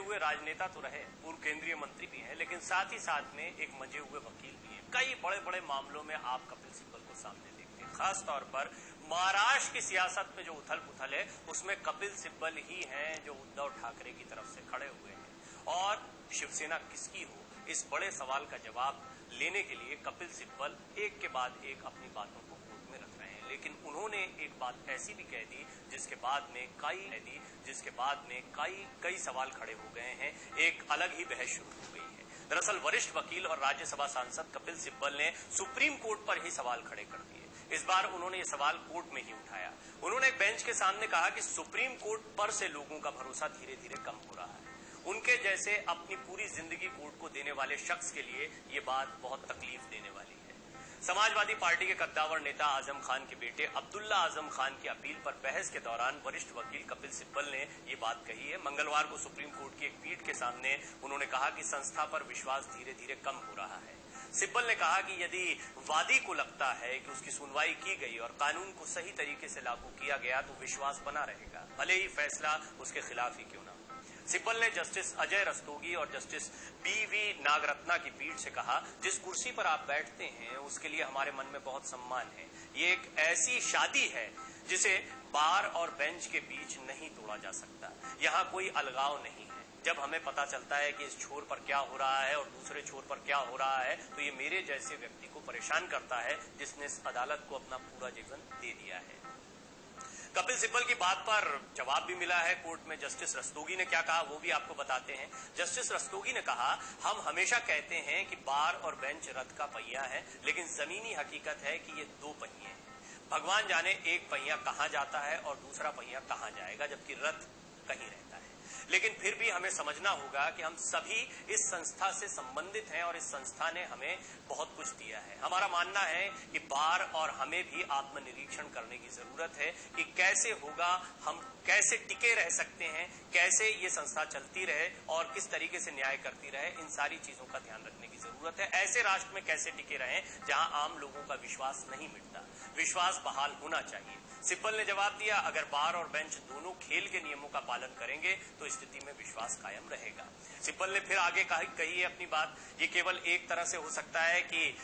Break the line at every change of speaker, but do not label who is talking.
हुए राजनेता तो रहे, पूर्व केंद्रीय मंत्री भी हैं, लेकिन साथ ही साथ में एक मंजे हुए वकील भी हैं। कई बड़े बड़े मामलों में आप कपिल सिब्बल को सामने देखते हैं। खास तौर पर महाराष्ट्र की सियासत में जो उथल पुथल है, उसमें कपिल सिब्बल ही हैं जो उद्धव ठाकरे की तरफ से खड़े हुए हैं। और शिवसेना किसकी हो, इस बड़े सवाल का जवाब लेने के लिए कपिल सिब्बल एक के बाद एक अपनी बातों को कोर्ट में रख रहे हैं। लेकिन उन्होंने एक बात ऐसी भी कह दी जिसके बाद में कई सवाल खड़े हो गए हैं। एक अलग ही बहस शुरू हो गई है। दरअसल वरिष्ठ वकील और राज्यसभा सांसद कपिल सिब्बल ने सुप्रीम कोर्ट पर ही सवाल खड़े कर दिए। इस बार उन्होंने ये सवाल कोर्ट में ही उठाया। उन्होंने एक बेंच के सामने कहा कि सुप्रीम कोर्ट पर से लोगों का भरोसा धीरे धीरे कम हो रहा है। उनके जैसे अपनी पूरी जिंदगी कोर्ट को देने वाले शख्स के लिए ये बात बहुत तकलीफ देने वाली है। समाजवादी पार्टी के कद्दावर नेता आजम खान के बेटे अब्दुल्ला आजम खान की अपील पर बहस के दौरान वरिष्ठ वकील कपिल सिब्बल ने ये बात कही है। मंगलवार को सुप्रीम कोर्ट की एक पीठ के सामने उन्होंने कहा कि संस्था पर विश्वास धीरे धीरे कम हो रहा है। सिब्बल ने कहा कि यदि वादी को लगता है कि उसकी सुनवाई की गई और कानून को सही तरीके से लागू किया गया तो विश्वास बना रहेगा, भले ही फैसला उसके खिलाफ ही क्यों ना। सिब्बल ने जस्टिस अजय रस्तोगी और जस्टिस बीवी नागरत्ना की पीठ से कहा, जिस कुर्सी पर आप बैठते हैं उसके लिए हमारे मन में बहुत सम्मान है। ये एक ऐसी शादी है जिसे बार और बेंच के बीच नहीं तोड़ा जा सकता। यहाँ कोई अलगाव नहीं है। जब हमें पता चलता है कि इस छोर पर क्या हो रहा है और दूसरे छोर पर क्या हो रहा है, तो ये मेरे जैसे व्यक्ति को परेशान करता है जिसने इस अदालत को अपना पूरा जीवन दे दिया है। कपिल सिब्बल की बात पर जवाब भी मिला है कोर्ट में। जस्टिस रस्तोगी ने क्या कहा वो भी आपको बताते हैं। जस्टिस रस्तोगी ने कहा, हम हमेशा कहते हैं कि बार और बेंच रथ का पहिया है, लेकिन जमीनी हकीकत है कि ये दो पहिए हैं। भगवान जाने एक पहिया कहां जाता है और दूसरा पहिया कहां जाएगा, जबकि रथ कहीं रहता है। लेकिन फिर भी हमें समझना होगा कि हम सभी इस संस्था से संबंधित हैं और इस संस्था ने हमें बहुत कुछ दिया है। हमारा मानना है कि बार और हमें भी आत्मनिरीक्षण करने की जरूरत है कि कैसे होगा, हम कैसे टिके रह सकते हैं, कैसे ये संस्था चलती रहे और किस तरीके से न्याय करती रहे। इन सारी चीजों का ध्यान रखने की जरूरत है। ऐसे राष्ट्र में कैसे टिके रहें जहां आम लोगों का विश्वास नहीं मिटता। विश्वास बहाल होना चाहिए। सिब्बल ने जवाब दिया, अगर बार और बेंच दोनों खेल के नियमों का पालन करेंगे तो स्थिति में विश्वास कायम रहेगा। सिब्बल ने फिर आगे कही है अपनी बात, ये केवल एक तरह से हो सकता है कि